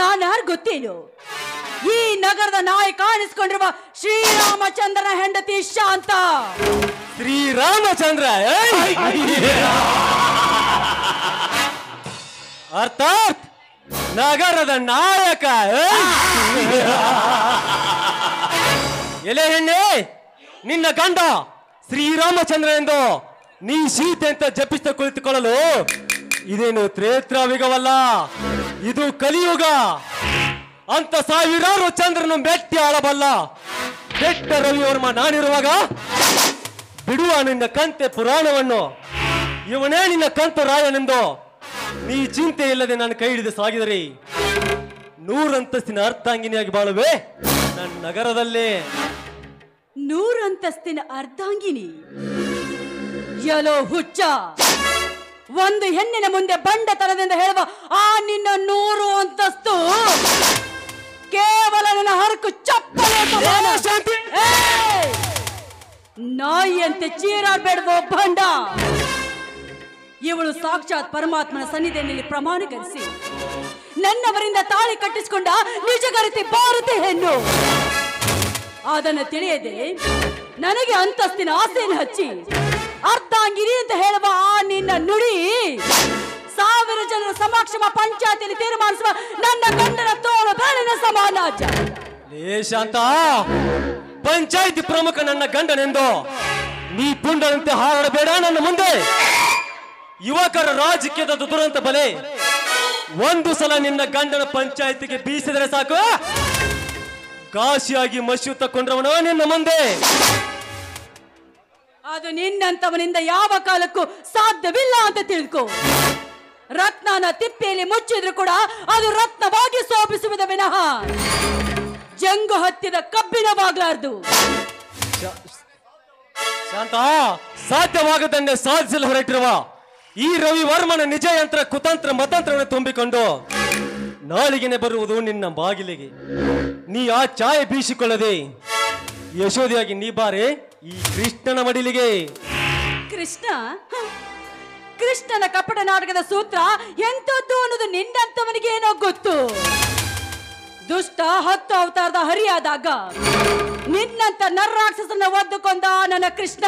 S5: ನಾನ್ಯಾರು ಗೊತ್ತೇನು? ಈ ನಗರದ ನಾಯಿ ಕಾಣಿಸ್ಕೊಂಡಿರುವ ಶ್ರೀರಾಮಚಂದ್ರನ ಹೆಂಡತಿ ಶಾಂತ.
S6: ಶ್ರೀರಾಮಚಂದ್ರ ಅರ್ಥಾತ್ ನಗರದ ನಾಯಕ. ಎಲೆ ಹೆಣ್ಣೆ, ನಿನ್ನ ಗಂಡ ಶ್ರೀರಾಮಚಂದ್ರ ಎಂದು ನೀ ಸೀತೆ ಅಂತ ಜಪಿಸ್ತಾ ಕುಳಿತುಕೊಳ್ಳಲು ಇದೇನು ತ್ರೇತ್ರಾಯುಗವಲ್ಲ, ಇದು ಕಲಿಯುಗ. ಅಂತ ಸಾವಿರಾರು ಚಂದ್ರನು ಬೆಟ್ಟಿ ಆಳಬಲ್ಲ ಬೆಟ್ಟ ರವಿವರ್ಮ ನಾನಿರುವಾಗ ಬಿಡುವ ನಿನ್ನ ಕಂತೆ ಪುರಾಣವನ್ನು. ಇವನೇ ನಿನ್ನ ಕಂತು ರಾಯನೆಂದು ನೀ ಚಿಂತೆ ಇಲ್ಲದೆ ನಾನು ಕೈ ಹಿಡಿದು ಸಾಗಿದರೆ 100 ಅಂತಸ್ತಿನ ಅರ್ಧಾಂಗಿನಿಯಾಗಿ ಬಾಳುವೆ ನನ್ನ ನಗರದಲ್ಲಿ.
S5: 100 ಅಂತಸ್ತಿನ ಅರ್ಧಾಂಗಿನಿ? ಎಲೋ ಹುಚ್ಚ, ಒಂದು ಹೆಣ್ಣಿನ ಮುಂದೆ ಬಂಡತನದಿಂದ ಹೇಳುವ ಆ ನಿನ್ನ 100 ಅಂತಸ್ತು ಕೇವಲ ನನ್ನ ಹರಕು ಚಪ್ಪಲೆ ಸಮಾನ. ಏಯ್! ನಾಯಿಯಂತೆ ಚೀರಾಡ್ಬೇಡವೋ ಭಂಡ. ಇವಳು ಸಾಕ್ಷಾತ್ ಪರಮಾತ್ಮನ ಸನ್ನಿಧಿಯಲ್ಲಿ ಪ್ರಮಾಣೀಕರಿಸಿ ನನ್ನವರಿಂದ ತಾಳಿ ಕಟ್ಟಿಸಿಕೊಂಡ ನಿಜಗರತಿ ಭಾರತಿ ಹೆಣ್ಣು. ಅದನ್ನು ತಿಳಿಯದೆ ನನಗೆ ಅಂತಸ್ತಿನ ಆಸೆಯನ್ನು ಹಚ್ಚಿ ಅರ್ಧಾಂಗಿರಿ ಅಂತ ಹೇಳುವ ಆ ನಿನ್ನ ನುಡಿ 1000 ಜನರ ಸಮಕ್ಷಮ ಪಂಚಾಯತಿಯಲ್ಲಿ ತೀರ್ಮಾನಿಸುವ ನನ್ನ ಗಂಡನ ತೋಳು ಬೆರಳಿನ ಸಮಾನಾಚ.
S6: ಶಾಂತ, ಪಂಚಾಯತಿ ಪ್ರಮುಖ ನನ್ನ ಗಂಡನೆಂದು ನೀ ಪುಂಡನಂತೆ ಹಾರಾಡಬೇಡ ನನ್ನ ಮುಂದೆ. ಯುವಕರ ರಾಜಕೀಯದ ದುರಂತ ಬಲೆ. ಒಂದು ಸಲ ನಿನ್ನ ಗಂಡನ ಪಂಚಾಯತಿಗೆ ಬೀಸಿದರೆ ಸಾಕು, ಕಾಶಿಯಾಗಿ ಮಶು ತಕೊಂಡ್ರವನೋ ನಿನ್ನ ಮುಂದೆ.
S5: ಅದು ನಿನ್ನಂತವನಿಂದ ಯಾವ ಕಾಲಕ್ಕೂ ಸಾಧ್ಯವಿಲ್ಲ ಅಂತ ತಿಳ್ಕೊ. ರತ್ನನ ತಿಪ್ಪೆಯಲ್ಲಿ ಮುಚ್ಚಿದ್ರು ಕೂಡ ಅದು ರತ್ನವಾಗಿ ಶೋಭಿಸುವುದ ವಿನಃ ಜಂಗು ಹತ್ತಿದ ಕಬ್ಬಿಣವಾಗಲಾರದು.
S6: ಶಾಂತ, ಸಾಧ್ಯವಾಗದನ್ನೇ ಸಾಧಿಸಲು ಹೊರಟಿರುವ ಈ ರವಿವರ್ಮನ ನಿಜ ಯಂತ್ರ ಕುತಂತ್ರ ಮತಂತ್ರವನ್ನು ತುಂಬಿಕೊಂಡು ನಾಳಿಗೆನೆ ಬರುವುದು ನಿನ್ನ ಬಾಗಿಲಿಗೆ. ನೀ ಆ ಛಾಯೆ ಬೀಸಿಕೊಳ್ಳದೆ ಯಶೋದಿಯಾಗಿ ನೀ ಬಾರೆ ಈ ಕೃಷ್ಣನ ಮಡಿಲಿಗೆ.
S5: ಕೃಷ್ಣ ಕೃಷ್ಣನ ಕಪಟ ನಾಟಕದ ಸೂತ್ರ ಎಂತದ್ದು ಅನ್ನೋದು ನಿನ್ನಂತವನಿಗೆ ಏನೋ ಗೊತ್ತು. ದುಷ್ಟ 10 ಅವತಾರದ ಹರಿಯಾದಾಗ ನಿನ್ನಂತ ನರ್ರಾಕ್ಷಸನ್ನ ಒದ್ದುಕೊಂಡ ನನ್ನ ಕೃಷ್ಣ.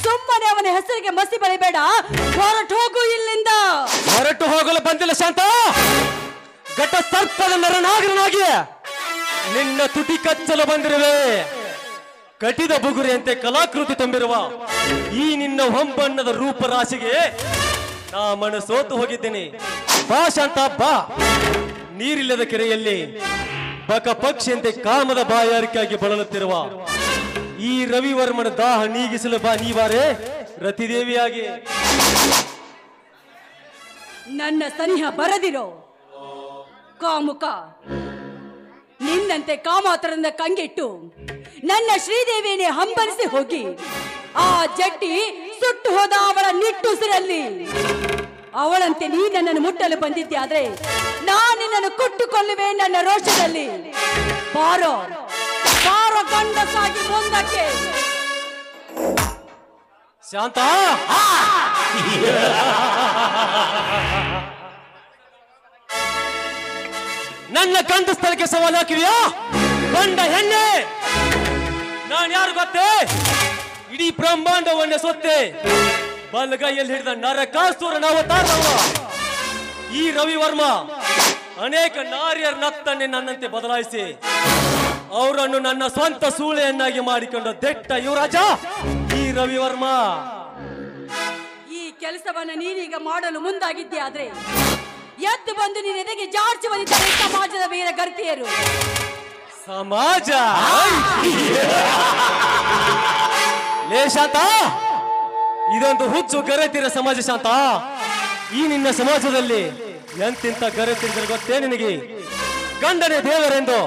S5: ಸುಮ್ಮನೆ ಅವನ ಹೆಸರಿಗೆ ಮಸಿ ಬಳಿಬೇಡ, ಹೊರಟು ಹೋಗು ಇಲ್ಲಿಂದ.
S6: ಹೊರಟು ಹೋಗಲು ಬಂದಿಲ್ಲ ಶಾಂತ. ಘಟ ಸರ್ಪದ ನರನಾಗರನಾಗಿ ನಿನ್ನ ತುಟಿ ಕಚ್ಚಲು ಬಂದಿರುವೆ. ಕಟಿದ ಬುಗುರಿಯಂತೆ ಕಲಾಕೃತಿ ತುಂಬಿರುವ ಈ ನಿನ್ನ ಹೊಂಬಣ್ಣದ ರೂಪರಾಶಿಗೆ ನಾ ಮನಸೋತು ಹೋಗಿದ್ದೇನೆ. ಬಾ ಶಾಂತ ಬಾ. ನೀರಿಲ್ಲದ ಕೆರೆಯಲ್ಲಿ ಬಕ ಪಕ್ಷಿಯಂತೆ ಕಾಮದ ಬಾಯಾರಿಕೆಯಾಗಿ ಬಳಲುತ್ತಿರುವ ಈ ರವಿವರ್ಮನ ದಾಹ ನೀಗಿಸಲು ಬಾ ನೀವಾರೆ ರತಿದೇವಿಯಾಗಿ.
S5: ನನ್ನ ಸನಿಹ ಬರದಿರೋ ಕಾಮುಕ. ನಿನ್ನಂತೆ ಕಾಮಾತರದಿಂದ ಕಂಗೆಟ್ಟು ನನ್ನ ಶ್ರೀದೇವಿಯನ್ನೇ ಹಂಬಲಿಸಿ ಹೋಗಿ ಆ ಜಟ್ಟಿ ಸುಟ್ಟು ಹೋದ ಅವಳ ನಿಟ್ಟುಸಿರಲ್ಲಿ ಅವಳಂತೆ ನೀ ನನ್ನನ್ನು ಮುಟ್ಟಲು ಬಂದಿದ್ದೆ. ಆದ್ರೆ ನಾನು ನಿನ್ನನ್ನು ಕುಟ್ಟುಕೊಳ್ಳುವೆ ನನ್ನ ರೋಷದಲ್ಲಿ. ಬಾರೋ ಬಾರೋ ಗಂಡಸಾಗಿ ಮುಂದಕ್ಕೆ.
S6: ಶಾಂತ, ನನ್ನ ಕಂದ ಸ್ಥಳಕ್ಕೆ ಸವಾಲು ಹಾಕಿದ್ಯಾ ಬಂಡ ಹೆಣ್ಣೆ? ನಾನು ಯಾರು ಗೊತ್ತೇ? ಇಡೀ ಬ್ರಹ್ಮಾಂಡವನ್ನೇ ಸೊತ್ತೆ ಬಲಗೈಯಲ್ಲಿ ಹಿಡಿದ ನರಕಾಸುರನ ಅವತಾರವ ಈ ರವಿವರ್ಮ. ಅನೇಕ ನಾರಿಯರ ನತ್ತನ್ನೇ ನನ್ನಂತೆ ಬದಲಾಯಿಸಿ ಅವರನ್ನು ನನ್ನ ಸ್ವಂತ ಸೂಳೆಯನ್ನಾಗಿ ಮಾಡಿಕೊಂಡ ದೆಟ್ಟ ಯುವರಾಜ ಈ ರವಿವರ್ಮ.
S5: ಈ ಕೆಲಸವನ್ನ ನೀನೀಗ ಮಾಡಲು ಮುಂದಾಗಿದ್ದೆ. ಆದ್ರೆ ಎದ್ದು ಬಂದು ನೀನು ಎದೆಗೆ ಜಾರ್ಚಿ ಬಂದಿದ್ದಾರೆ ಸಮಾಜದ ವೀರ ಗರ್ತಿಯರು.
S6: ಸಮಾಜ ಲೇ ಶಾಂತ, ಇದೊಂದು ಹುಚ್ಚು ಗರೆತಿರ ಸಮಾಜ ಶಾಂತ. ಈ ನಿನ್ನ ಸಮಾಜದಲ್ಲಿ ಎಂತಿಂತ ಗರೆತಿರಿದರೆ ಗೊತ್ತೇ ನಿನಗೆ? ಗಂಡನೇ ದೇವರೆಂದು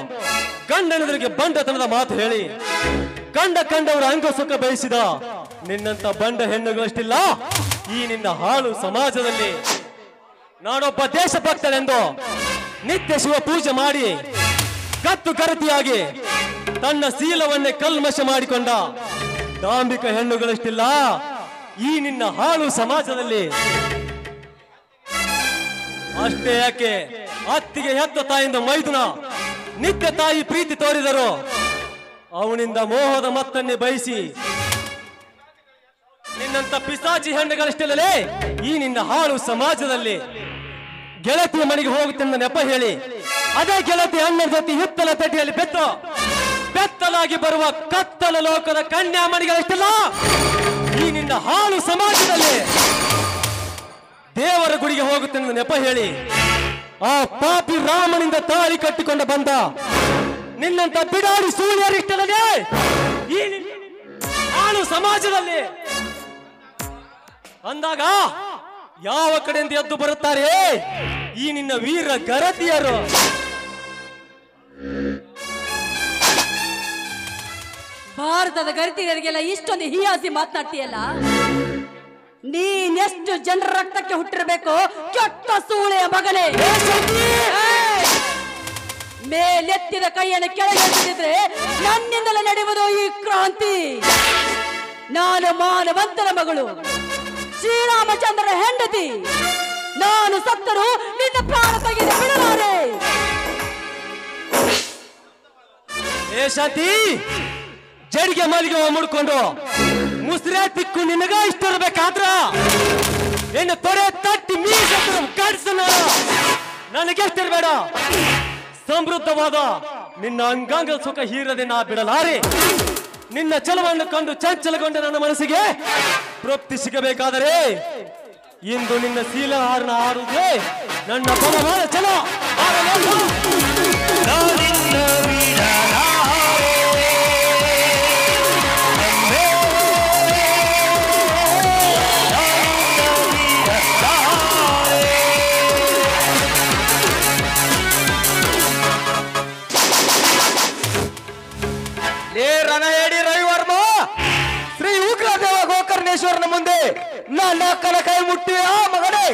S6: ಗಂಡನೆದುರಿಗೆ ಬಂಡತನದ ಮಾತು ಹೇಳಿ ಕಂಡವರ ಅಂಗ ಸುಖ ಬಯಸಿದ ನಿನ್ನಂತ ಬಂಡ ಹೆಣ್ಣುಗಳಷ್ಟಿಲ್ಲ ಈ ನಿನ್ನ ಹಾಳು ಸಮಾಜದಲ್ಲಿ. ನಾನೊಬ್ಬ ದೇಶಭಕ್ತನೆಂದು ನಿತ್ಯ ಶಿವ ಪೂಜೆ ಮಾಡಿ ಕತ್ತು ಕರತಿಯಾಗಿ ತನ್ನ ಶೀಲವನ್ನೇ ಕಲ್ಮಶ ಮಾಡಿಕೊಂಡ ದಾಂಬಿಕ ಹೆಣ್ಣುಗಳಷ್ಟಿಲ್ಲ ಈ ನಿನ್ನ ಹಾಳು ಸಮಾಜದಲ್ಲಿ. ಅಷ್ಟೇ ಯಾಕೆ, ಅತ್ತಿಗೆ ಹೆತ್ತ ತಾಯಿಂದ ಮೈದುನ ನಿತ್ಯ ತಾಯಿ ಪ್ರೀತಿ ತೋರಿದರು ಅವನಿಂದ ಮೋಹದ ಮತ್ತನ್ನೇ ಬಯಸಿ ನಿನ್ನಂತ ಪಿಸಾಚಿ ಹೆಣ್ಣುಗಳಷ್ಟಿಲ್ಲಲೇ ಈ ನಿನ್ನ ಹಾಳು ಸಮಾಜದಲ್ಲಿ. ಗೆಳತಿಯ ಮನೆಗೆ ಹೋಗುತ್ತೆಂದ ನೆಪ ಹೇಳಿ ಅದೇ ಗೆಳತಿ ಅಣ್ಣನ ಜೊತೆ ಹಿತ್ತಲ ತಟ್ಟಿಯಲ್ಲಿ ಬೆತ್ತಲಾಗಿ ಬರುವ ಕತ್ತಲ ಲೋಕದ ಕನ್ಯಾ ಮಣಿಗಳಷ್ಟಿಲ್ಲ ಈ ನಿನ್ನ ಹಾಳು ಸಮಾಜದಲ್ಲಿ. ದೇವರ ಗುಡಿಗೆ ಹೋಗುತ್ತೆಂದು ನೆಪ ಹೇಳಿ ಆ ಪಾಪಿ ರಾಮನಿಂದ ತಾಳಿ ಕಟ್ಟಿಕೊಂಡು ಬಂದ ನಿನ್ನಂತ ಬಿಡಾಡಿ ಸೂರ್ಯರಿಷ್ಟಲ್ಲದೆ ಈ ಹಾಳು ಸಮಾಜದಲ್ಲಿ. ಅಂದಾಗ ಯಾವ ಕಡೆಯಿಂದ ಎದ್ದು ಬರುತ್ತಾರೆ ಈ ನಿನ್ನ ವೀರ ಗರತಿಯರು.
S5: ಭಾರತದ ಗರಿತಿಯರಿಗೆಲ್ಲ ಇಷ್ಟೊಂದು ಹಿಯಾಸಿ ಮಾತನಾಡ್ತೀಯಲ್ಲ, ನೀನೆಷ್ಟು ಜನರ ರಕ್ತಕ್ಕೆ ಹುಟ್ಟಿರಬೇಕು ಕೆಟ್ಟ ಸೂಳೆಯ ಮಗನೇ. ಮೇಲೆತ್ತಿದ ಕೈಯನ್ನು ಕೆಳಗೆತ್ತಿದ್ರೆ ನನ್ನಿಂದಲೇ ನಡೆಯುವುದು ಈ ಕ್ರಾಂತಿ. ನಾನು ಮಾನವಂತನ ಮಗಳು, ಶ್ರೀರಾಮಚಂದ್ರನ ಹೆಂಡತಿ. ನಾನು ಸತ್ತರೂ ನಿನ್ನ ಪ್ರಾಣ ತೆಗೆದು ಬಿಡಲಾರೆ.
S6: ಏ ಶಾಂತಿ, ಜಡಿಗೆ ಮಲ್ಲಿಗೆ ಮುಡ್ಕೊಂಡು ಮುಸ್ರೆ ತಿಕ್ಕು ನಿನಗ ಇಷ್ಟ ಇರ್ಬೇಕಾದ್ರ ನಿನ್ನ ತೊಡೆ ತಟ್ಟಿ ಮೀಸತ್ರ ಕಡ್ಸನ ನನಗೆಷ್ಟಿರ್ಬೇಡ. ಸಮೃದ್ಧವಾದ ನಿನ್ನ ಅಂಗಾಂಗ ಸುಖ ಹೀರದೆ ನಾ ಬಿಡಲಾರೆ. ನಿನ್ನ ಛಲವನ್ನು ಕಂಡು ಚಂಚಲಗೊಂಡ ನನ್ನ ಮನಸ್ಸಿಗೆ ತೃಪ್ತಿ ಸಿಗಬೇಕಾದರೆ ಇಂದು ನಿನ್ನ ಶೀಲಹಾರನ ಆಡುವುದೇ ನನ್ನ ಬಲವಾದ ಛಲ.
S1: ರಣಹೇಡಿ ರವಿವರ್ಮ ಶ್ರೀ ಉಗ್ರದೇವ ಗೋಕರ್ಣೇಶ್ವರನ ಮುಂದೆ ನನ್ನ ಅಕ್ಕನ ಕೈ ಮುಟ್ಟಿವೆ ಆ ಮಗನೇ,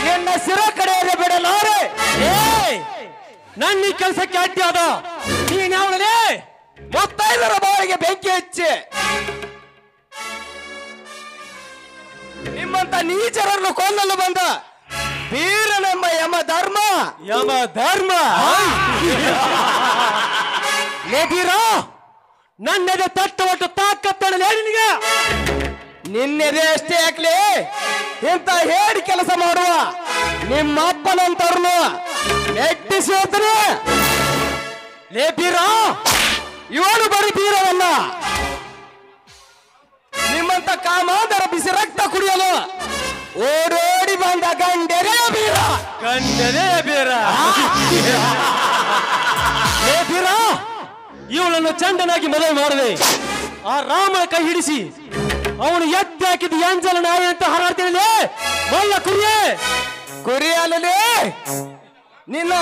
S1: ನಿನ್ನ ಸಿರ ಕಡೆಯಲ್ಲಿ ಬಿಡಲಾರೆ.
S6: ನನ್ನ ಈ ಕೆಲಸಕ್ಕೆ ಅಡ್ಡಿ ಆದ ನೀನ್ ಯಾವನೇ
S1: ಮುತ್ತೈದರ ಬಾಯಿಗೆ ಬೆಂಕಿ ಹಚ್ಚಿ ನಿಮ್ಮಂತ ನೀಚರನ್ನು ಕೊಲ್ಲಲು ಬಂದ ವೀರನೆಂಬ ಯಮ ಧರ್ಮ
S6: ಲೇಬೀರಾ, ನನ್ನೆದೆ ತಟ್ಟುವಟ್ಟು ತಾಕತ್ತಣಲೇ ನಿನಗೆ.
S1: ನಿನ್ನೆದೆ ಅಷ್ಟೇ ಯಾಕ್ಲಿ ಇಂತ ಹೇಳಿ ಕೆಲಸ ಮಾಡುವ ನಿಮ್ಮ ಅಪ್ಪನಂತವ್ರನ್ನು ಎಟ್ಟಿಸಿ ಹೋಗ್ತಾನೆ.
S6: ಲೇಬೀರಾ,
S1: ಇವನು ಬರೀ ಬೀರವಲ್ಲ, ನಿಮ್ಮಂತ ಕಾಮಾಂಧರ ಬಿಸಿ ರಕ್ತ ಕುಡಿಯಲು ಓಡೋಡಿ ಬಂದ ಗಂಡೆರೇ ಬೀರ.
S6: ಕಂಡರೇ ಬೀರ. ಲೇಬೀರಾ, ಇವಳನ್ನು ಚಂಡನಾಗಿ ಮದುವೆ ಮಾಡಿದೆ. ಆ ರಾಮನ ಕೈ ಹಿಡಿಸಿ ಅವನು ಎತ್ತಿ ಹಾಕಿದ ಎಂಜಲ ನಾಯಿ ಅಂತ ಹಾರಾಡ್ತೇನೆ. ಮಲ್ಲ
S1: ಕುರಿಯಲ್ಲಿ ನಿನ್ನ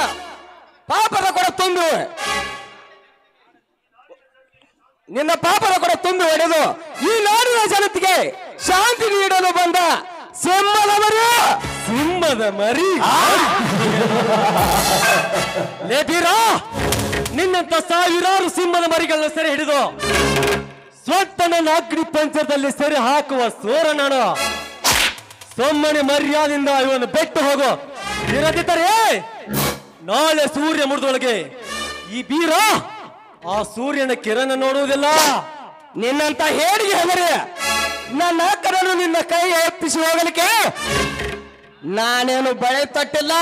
S1: ಪಾಪದ ಕೊಡ ತುಂಬಿ ಹೊಡೆದು ಈ ನಾಡಿನ ಜನತೆಗೆ ಶಾಂತಿ ನೀಡಲು ಬಂದ
S6: ಸಿಂಹದ ಮರಿ. ಲೇಬೀರಾ, ನಿನ್ನಂತ ಸಾವಿರಾರು ಸಿಂಹದ ಮರಿಗಳನ್ನ ಸೆರೆ ಹಿಡಿದು ಸ್ವತ್ತ ನನ್ನ ಅಗ್ನಿ ಪಂಚದಲ್ಲಿ ಸೆರೆ ಹಾಕುವ ಸೋರ ನಾನು. ಸೊಮ್ಮನೆ ಮರ್ಯಾದಿಂದ ಇವನು ಬೆಟ್ಟು ಹೋಗು. ಇರದಿದ್ದರೆ ನಾಳೆ ಸೂರ್ಯ ಮುರಿದೊಳಗೆ ಈ ಬೀರ ಆ ಸೂರ್ಯನ ಕಿರಣ ನೋಡುವುದಿಲ್ಲ.
S1: ನಿನ್ನಂತ ಹೇಡಿಗೆ ಹೆದರಿ ನನ್ನ ಅಕ್ಕನನ್ನು ನಿನ್ನ ಕೈ ಎಪ್ಪಿಸಿ ಹೋಗಲಿಕ್ಕೆ ನಾನೇನು ಬಳೆ ತಟ್ಟಿಲ್ಲ.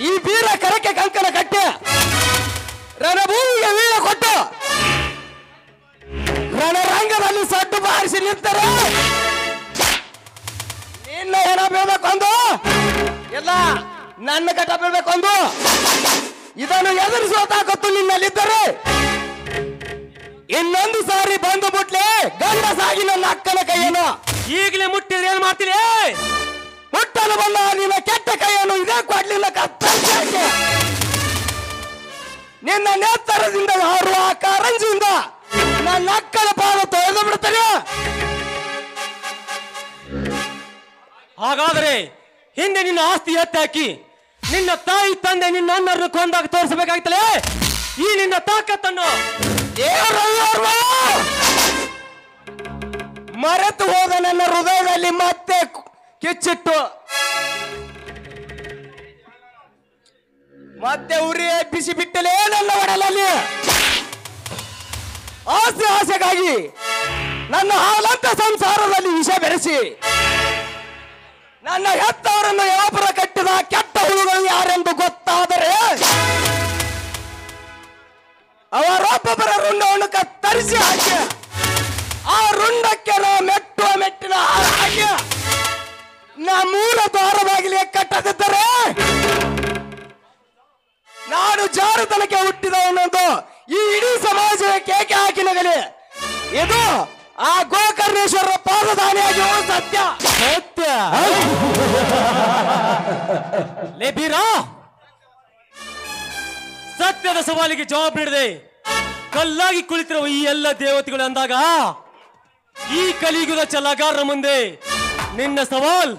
S1: ಈ ಬೀರ ಕರಕ್ಕೆ ಕಂಕಣ ಕಟ್ಟಿ ರಣಭೂಮಿಗೆ ವೀಳ ಕೊಟ್ಟು ರಣರಂಗದಲ್ಲಿ ಸಡ್ಡು ಬಾರಿಸಿ ನಿಂತರೆ ನಿನ್ನ ಹೆಣ ಬೀಳ್ಬೇಕೊಂದು ಎಲ್ಲ ನನ್ನ ಕಟ ಬೀಳ್ಬೇಕೊಂದು. ಇದನ್ನು ಎದುರಿಸುವ ತಾಕತ್ತು ನಿನ್ನಲ್ಲಿದ್ದರೆ ಇನ್ನೊಂದು ಸಾರಿ ಬಂದು ಮುಟ್ಲೆ ಗಂಡ ಸಾಗಿ ನನ್ನ ಅಕ್ಕನ ಕೈಯನ್ನು
S6: ಈಗಲೇ ಮುಟ್ಟಿದ್ರೆ ಏನ್ ಮಾಡ್ತೀರಿ?
S1: ಮುಟ್ಟಲು ಬಂದ ನಿನ್ನ ಕೆಟ್ಟ ಕೈಯನ್ನು ಇದೇ ಕೊಡ್ಲಿಲ್ಲ ಕತ್ತರಿಸಿ ನಿನ್ನ ನೇತ್ತರದಿಂದ ಹಾರುವ ಕಾರಂಜಿಯಿಂದ ನನ್ನ ಅಕ್ಕನ ಪಾಲು ತೊಳೆದು ಬಿಡುತ್ತೇನೆ.
S6: ಹಾಗಾದರೆ ಹಿಂದೆ ನಿನ್ನ ಆಸ್ತಿ ಎತ್ತಾಕಿ ನಿನ್ನ ತಾಯಿ ತಂದೆ ನಿನ್ನ ಅಣ್ಣರನ್ನು ಕೊಂದಾಗ ತೋರಿಸಬೇಕಾಗ್ತಲೇ ಈ ನಿನ್ನ ತಾಕತ್ತನ್ನು.
S1: ಮರೆತು ಹೋದ ನನ್ನ ಹೃದಯದಲ್ಲಿ ಮತ್ತೆ ಕಿಚ್ಚಿಟ್ಟು ಮತ್ತೆ ಉರಿ ಬಿಸಿ ಬಿಟ್ಟಲೇ ನನ್ನ ಒಡಲಲ್ಲಿ ಆಸೆಗಾಗಿ ನನ್ನ ಹಾಲಂತ ಸಂಸಾರದಲ್ಲಿ ವಿಷ ಬೆರೆಸಿ ನನ್ನ ಹೆತ್ತವರನ್ನು ಯಾಪುರ ಕಟ್ಟಿದ ಕೆಟ್ಟ ಹುಳುಗಳು ಯಾರೆಂದು ಗೊತ್ತಾದರೆ ಅವರೊಬ್ಬೊಬ್ಬರ ರುಂಡವನ್ನು ಕತ್ತರಿಸಿ ಹಾಕಿ ಆ ರುಂಡಕ್ಕೆ ನಾ ಮೆಟ್ಟುವ ಮೆಟ್ಟಿನ ಹಾಕಿ ನಾ ಮೂಲ ದ್ವಾರವಾಗಲಿ ಕಟ್ಟದಿದ್ದರೆ ನಾನು ಜಾರುತನಕ್ಕೆ ಹುಟ್ಟಿದವನೊಂದು ಈ ಇಡೀ ಸಮಾಜವೇ ಕೇಕೆ ಹಾಕಿ ನಗಲಿ. ಇದು ಆ ಗೋಕರ್ಣೇಶ್ವರ ಪಾದದಾನಿಯಾಗಿ ಸತ್ಯ.
S6: ಲೇಬೀರಾ, ಸತ್ಯದ ಸವಾಲಿಗೆ ಜವಾಬ್ ನೀಡಿದೆ ಕಲ್ಲಾಗಿ ಕುಳಿತಿರುವ ಈ ಎಲ್ಲ ದೇವತೆಗಳು ಅಂದಾಗ ಈ ಕಲಿಯುಗದ ಛಲಗಾರರ ಮುಂದೆ ನಿನ್ನ ಸವಾಲ್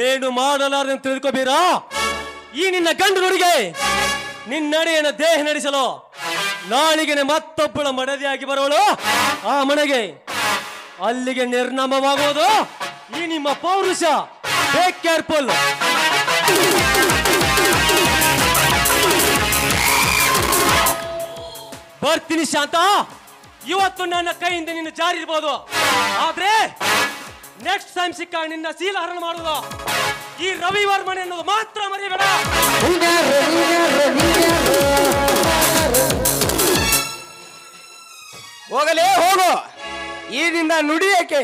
S6: ಏನು ಮಾಡಲಾರದೆ ತಿಳಿದುಕೋಬೀರಾ. ಈ ನಿನ್ನ ಗಂಡು ನುಡಿಗೆ ನಿನ್ನಡೆಯನ್ನು ದೇಹ ನಡೆಸಲು ನಾಳಿಗೆ ಮತ್ತೊಬ್ಬಳ ಮಡದಿಯಾಗಿ ಬರುವಳು. ಆ ಮನೆಗೆ ಅಲ್ಲಿಗೆ ನಿರ್ನಾಮವಾಗುವುದು ಈ ನಿಮ್ಮ ಪೌರುಷ. Take careful. ಬರ್ತೀನಿ ಶಾಂತ. ಇವತ್ತು ನನ್ನ ಕೈಯಿಂದ ನಿನ್ನ ಜಾರಿ ಇರ್ಬೋದು, ಆದ್ರೆ ನೆಕ್ಸ್ಟ್ ಟೈಮ್ ಸಿಕ್ಕ ನಿನ್ನ ಶೀಲ ಹರಣ ಮಾಡುವುದು ಈ ರವಿವರ್ಮನೆ ಅನ್ನೋದು ಮಾತ್ರ ಮರಿಬೇಡ.
S1: ಹೋಗಲೇ ಹೋಗು. ಈ ನಿನ್ನ ನುಡಿಯಕ್ಕೆ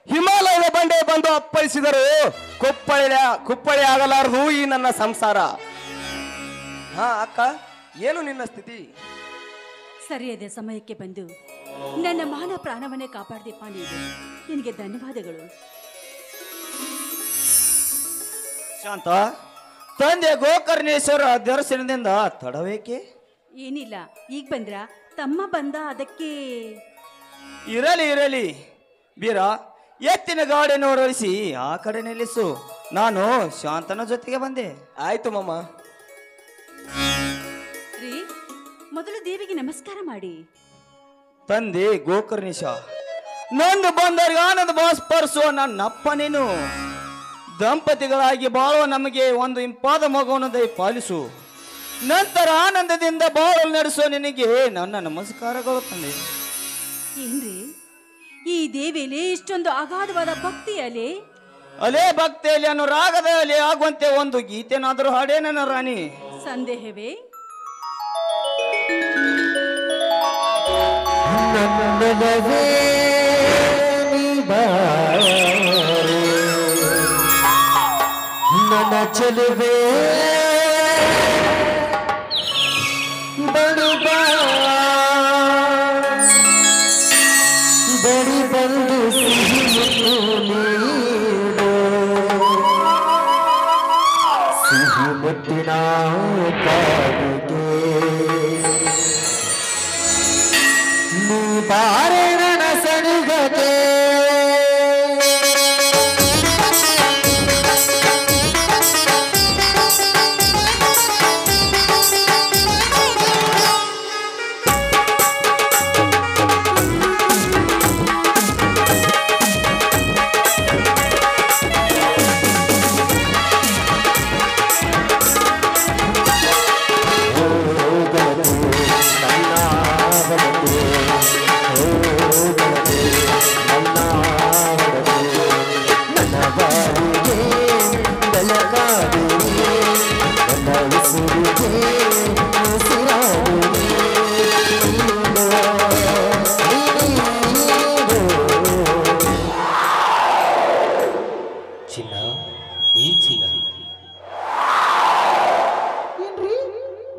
S1: ಹಿಮಾಲಯದ ಬಂಡೆ ಬಂದು ಅಪ್ಪಳಿಸಿದರು ಕುಪ್ಪಳಿ ಆಗಲಾರದು ಈ ನನ್ನ ಸಂಸಾರ. ಹಾ ಅಕ್ಕ, ಏನು ನಿನ್ನ ಸ್ಥಿತಿ?
S5: ಸರಿಯಾದ ಸಮಯಕ್ಕೆ ಬಂದು ನನ್ನ ಮಾನ ಪ್ರಾಣವನ್ನೇ ಕಾಪಾಡಿದೆಪ್ಪ ನೀನು. ನಿನಗೆ ಧನ್ಯವಾದಗಳು.
S1: ಶಾಂತ, ತಂದೆ ಗೋಕರ್ಣೇಶ್ವರ ದರ್ಶನದಿಂದ ತಡವೇಕೆ?
S5: ಏನಿಲ್ಲ, ಈಗ ಬಂದ್ರ ತಮ್ಮ ಬಂದ ಅದಕ್ಕೆ.
S1: ಇರಲಿ ಬೀರ, ಎತ್ತಿನ ಗಾಡಿಯನ್ನು ಹೊರಡಿಸಿ ಆ ಕಡೆ ನಿಲ್ಲಿಸು. ನಾನು ಶಾಂತನ ಜೊತೆಗೆ ಬಂದೆ. ಆಯ್ತು ಮಮ್ಮ.
S5: ರೀ, ಮೊದಲು ದೇವಿಗೆ ನಮಸ್ಕಾರ ಮಾಡಿ.
S1: ತಂದೆ ಗೋಕರ್ಣೇಶ, ನಂದು ಬಂದರಿಗೆ ಆನಂದ ಬಾಸ್ಪರಿಸುವ ನನ್ನಪ್ಪ ನೀನು. ದಂಪತಿಗಳಾಗಿ ಬಾಳುವ ನಮಗೆ ಒಂದು ಇಂಪಾದ ಮಗುವನ್ನು ಪಾಲಿಸು. ನಂತರ ಆನಂದದಿಂದ ಬಾಳಲು ನಡೆಸುವ ನಿನಗೆ ನನ್ನ ನಮಸ್ಕಾರಗಳು ತಂದೆ.
S5: ಏನ್ರಿ, ಈ ದೇವಿಯಲ್ಲಿ ಇಷ್ಟೊಂದು ಅಗಾಧವಾದ ಭಕ್ತಿಯಲ್ಲಿ?
S1: ಅಲೇ ಭಕ್ತಿಯಲ್ಲಿ ಅನುರಾಗದಲ್ಲಿ ಆಗುವಂತೆ ಒಂದು ಗೀತೆನಾದರೂ ಹಾಡೇ ನನ್ನ ರಾಣಿ.
S5: ಸಂದೇಹವೇ?
S2: ನನ್ನ ಚೆಲುವೆ ಬಡಿ ಬಂದು ಸಿಹಿ ಮುಟ್ಟಿನ ಕಾಡಿಗೆ ನೀ ಬಾರೆ ನನ್ನ ಸನಿಗತೆ.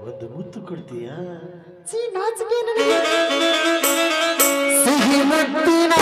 S2: ಒಂದು ಮುತ್ತು ಕೊಡ್ತೀಯಾ? ಸಿಹಿ ಮುತ್ತಿನ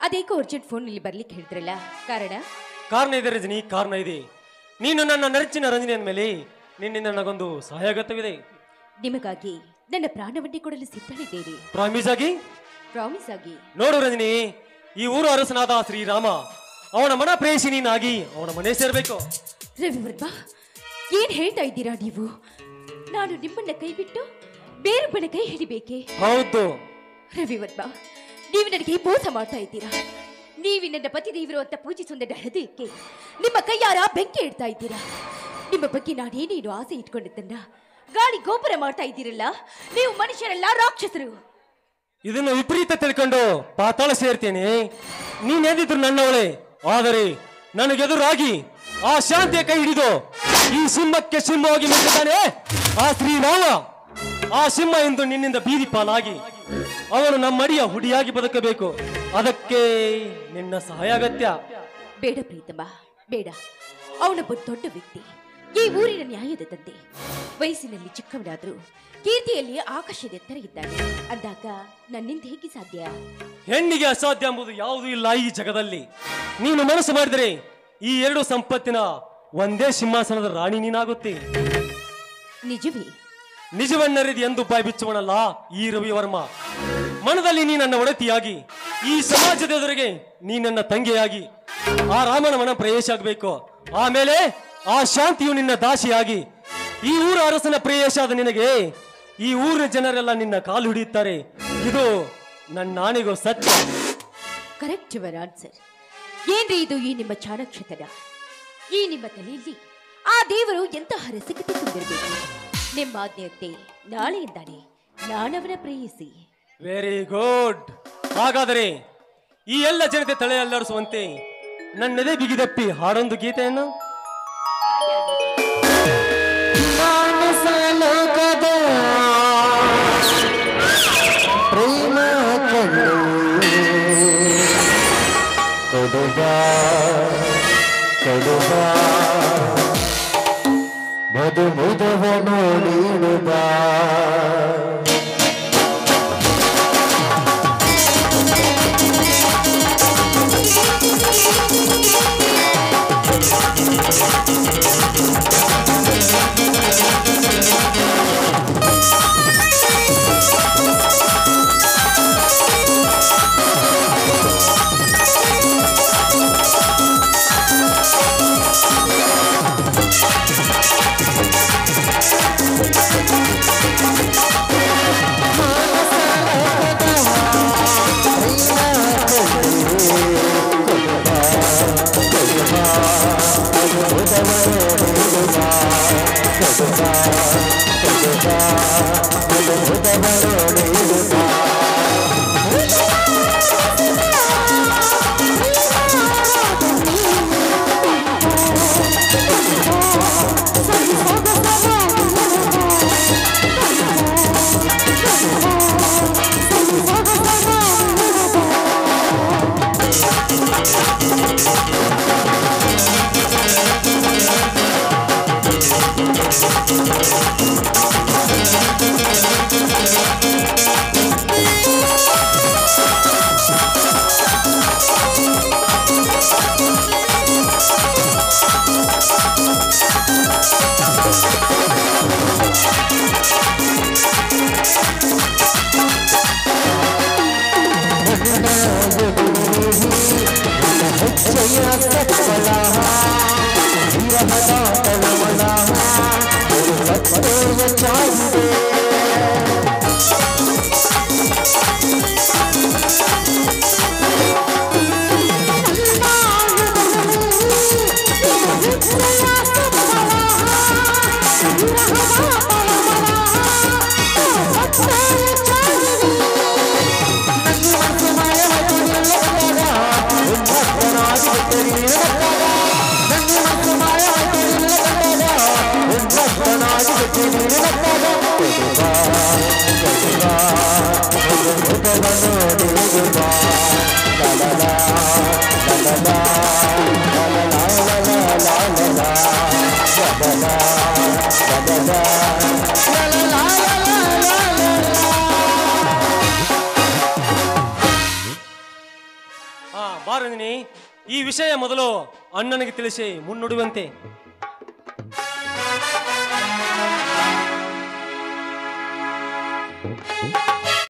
S7: ಅದೇಕೋ ಅರ್ಜೆಂಟ್ ಫೋನ್ ಇಲ್ಲಿ ಬರ್ಲಿಕ್ಕೆ ಹೇಳ್ತಿರಲ್ಲ,
S6: ಕಾರಣ ಇದೆ ರಜನಿ, ಕಾರಣ ಇದೆ. ನೀನು ನನ್ನ ನೆಚ್ಚಿನ ರಂಜನಿಯ ಮೇಲೆ ನಿನ್ನಿಂದ ನನಗೊಂದು ಸಹಾಯ ಅಗತ್ಯವಿದೆ.
S7: ನಿಮಗಾಗಿ ನನ್ನ ಪ್ರಾಣವನ್ನೇ ಕೊಡಲು ಸಿದ್ಧನಿದ್ದೇನೆ.
S6: ಪ್ರಾಮಿಸ್
S7: ಆಗಿ.
S6: ನೋಡು ರಂಜನಿ, ಈ ಊರು ಅರಸನಾದ ಶ್ರೀರಾಮ ಅವನ ಮನ ಪ್ರೇಯಸಿ ನೀನಾಗಿ ಅವನ ಮನೆ ಸೇರ್ಬೇಕು.
S7: ರವಿವರ್ಮ, ಏನ್ ಹೇಳ್ತಾ ಇದ್ದೀರಾ ನೀವು? ನಾನು ನಿಮ್ಮನ್ನ ಕೈ ಬಿಟ್ಟು ಬೇರೊಬ್ಬನ ಕೈ ಹಿಡಿಬೇಕೆ?
S6: ಹೌದು
S7: ರವಿವರ್ಮ, ನೀವು ನನಗೆ ಮೋಸ ಮಾಡ್ತಾ ಇದ್ದೀರಾ. ನೀವು ನನ್ನ ಪತಿದೇವರು ಅಂತ ಪೂಜಿಸುವ ಹೃದಯಕ್ಕೆ ನಿಮ್ಮ ಕೈಯಾರ ಬೆಂಕಿ ಇಡ್ತಾ ಇದ್ದೀರಾ. ನಿಮ್ಮ ಬಗ್ಗೆ ನಾನೇನೇನು ಆಸೆ ಇಟ್ಕೊಂಡಿದ್ದನ್ನ ಗಾಳಿ ಗೋಪುರ ಮಾಡ್ತಾ ಇದ್ದೀರಲ್ಲ. ನೀವು ಮನುಷ್ಯರೆಲ್ಲ ರಾಕ್ಷಸರು.
S6: ಇದನ್ನು ವಿಪರೀತ ತಿಳ್ಕೊಂಡು ಪಾತಾಳ ಸೇರ್ತೇನೆ. ನೀನೇದಿದ್ರು ನನ್ನವಳೆ, ಆದರೆ ನನಗೆದುರಾಗಿ ಆ ಶಾಂತಿಯ ಕೈ ಹಿಡಿದು ಈ ಸಿಂಹಕ್ಕೆ ಸಿಂಹವಾಗಿ ಮೆಚ್ಚಿದ್ದಾನೆ ಆ ಶ್ರೀರಾಮ. ಆ ಸಿಂಹ ಎಂದು ನಿನ್ನಿಂದ ಬೀದಿ ಪಾಲಾಗಿ ಅವನು ನಮ್ಮಡಿಯ ಹುಡಿಯಾಗಿ ಬದುಕಬೇಕು. ಅದಕ್ಕೆ ನಿನ್ನ ಸಹಾಯ ಅಗತ್ಯ.
S7: ಬೇಡ ಪ್ರೀತಮ್ಮ, ಬೇಡ. ಅವನೊಬ್ಬ ದೊಡ್ಡ ವ್ಯಕ್ತಿ, ಈ ಊರಿನ ನ್ಯಾಯದ ತಂದೆ. ವಯಸ್ಸಿನಲ್ಲಿ ಚಿಕ್ಕವನಾದ್ರೂ ಕೀರ್ತಿಯಲ್ಲಿ ಆಕಾಶದೆತ್ತರ ಇದ್ದಾನೆ ಅಂದಾಗ ನನ್ನಿಂದ ಹೇಗೆ ಸಾಧ್ಯ?
S6: ಹೆಣ್ಣಿಗೆ ಅಸಾಧ್ಯ ಎಂಬುದು ಯಾವುದೂ ಇಲ್ಲ ಈ ಜಗದಲ್ಲಿ. ನೀನು ಮನಸ್ಸು ಮಾಡಿದರೆ ಈ ಎರಡು ಸಂಪತ್ತಿನ ಒಂದೇ ಸಿಂಹಾಸನದ ರಾಣಿ ನೀನಾಗುತ್ತೆ.
S7: ನಿಜವೇ?
S6: ನಿಜವನ್ನರಿದು ಎಂದು ಬಾಯಿ ಬಿಚ್ಚುವನಲ್ಲ ಈ ರವಿವರ್ಮ. ಮನದಲ್ಲಿ ನೀ ನನ್ನ ಒಡತಿಯಾಗಿ, ಈ ಸಮಾಜದ ಎದುರಿಗೆ ನೀ ನನ್ನ ತಂಗಿಯಾಗಿ ಆ ರಾಮನ ಮನ ಪ್ರವೇಶ ಆಗಬೇಕು. ಆಮೇಲೆ ಆ ಶಾಂತಿಯು ನಿನ್ನ ದಾಸಿಯಾಗಿ ಈ ಊರ ಅರಸನ ಪ್ರೇಯಸ ಆದ ನಿನಗೆ ಈ ಊರಿನ ಜನರೆಲ್ಲ ನಿನ್ನ ಕಾಲು ಹಿಡಿಯುತ್ತಾರೆ. ಇದು ನನ್ನ ನಾಣಿಗೂ ಸತ್ಯ.
S7: Correct your answer. ಏನ್ರಿ ಇದು ಈ ನಿಮ್ಮ ಚಾಣಕ್ಷತನ? ಈ ನಿಮ್ಮ ತಲೆಯಲ್ಲಿ ಆ ದೇವರು ಎಂತಹ ರಸಿಕತೆ ತುಂಬಿರಬೇಕು. ನಿಮ್ಮ ಆಜ್ಞೆಯಂತೆ ನಾಳೆಯಿಂದಾನೆ ನಾನವನ ಪ್ರೇಯಸಿ.
S6: Very good. ಹಾಗಾದರೆ ಈ ಎಲ್ಲ ಜನತೆ ತಲೆ ಅಲ್ಲಾಡಿಸುವಂತೆ ನನ್ನದೇ ಬಿಗಿದಪ್ಪಿ ಹಾಡೊಂದು ಗೀತೆಯನ್ನು.
S2: ಪ್ರೇಮ ಕೊಡುಬಾ ಮಧು ಮುದವ ನೋಡಿಡುಬಾ.
S6: ಈ ವಿಷಯ ಮೊದಲು ಅಣ್ಣನಿಗೆ ತಿಳಿಸಿ ಮುನ್ನುಡುವಂತೆ.